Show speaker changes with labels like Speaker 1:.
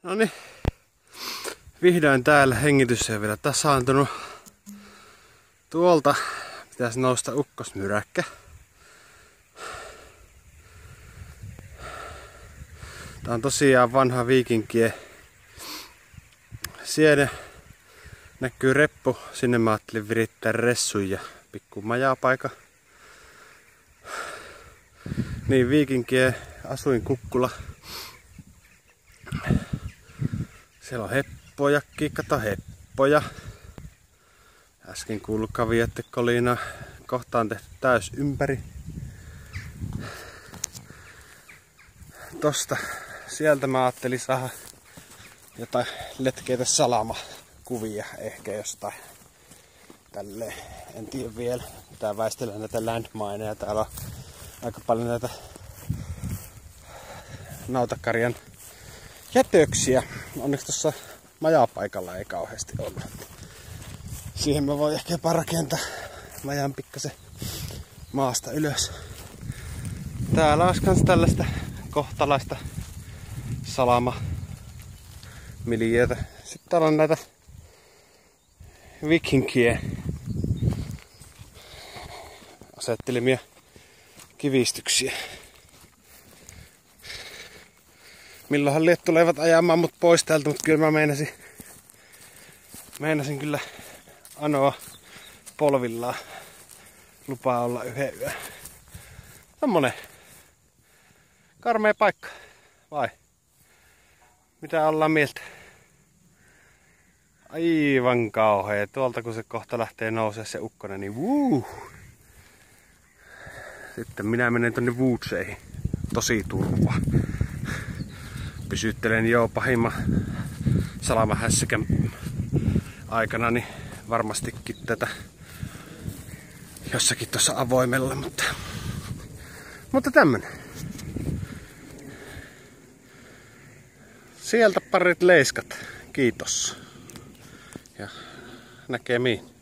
Speaker 1: Noniin, vihdoin täällä hengitys on vielä tasaantunut. Tuolta pitäisi nousta ukkosmyräkkä. Tää on tosiaan vanha viikinkien siede. Näkyy reppu, sinne mä ajattelin virittää ressun ja pikku majapaika. Niin, viikinkien asuinkukkula. Siellä on heppojakin, kato heppoja. Äsken kuului kaviatte kolina. Kohta on tehty täys ympäri. Sieltä mä ajattelin saada jotain letkeitä salamakuvia ehkä jostain. Tälleen, en tiedä vielä. Tää väistellään näitä landmineja. Täällä on aika paljon näitä nautakarjan jätöksiä. Onneksi tuossa majapaikalla ei kauheasti ollut. Siihen mä voin ehkä jopa rakentaa majan pikkasen maasta ylös. Täällä olisi kans tällaista kohtalaista salamamiljöötä. Sitten täällä on näitä vikinkien asettelemia kivistyksiä. Milloinhan liet tulevat ajamaan mut pois täältä, mutta kyllä mä meinasin kyllä anoa polvillaan. Lupaa olla yhden yön. Tommonen karmea paikka, vai? Mitä ollaan mieltä? Aivan kauhea. Tuolta kun se kohta lähtee nousee se ukkonen, niin Sitten minä menen tonne Woodseihin. Tosi turva. Pysyttelen jo pahimman salamahässäkän aikana, niin varmastikin tätä jossakin tuossa avoimella, mutta tämmönen. Sieltä parit leiskat. Kiitos. Ja näkemiin.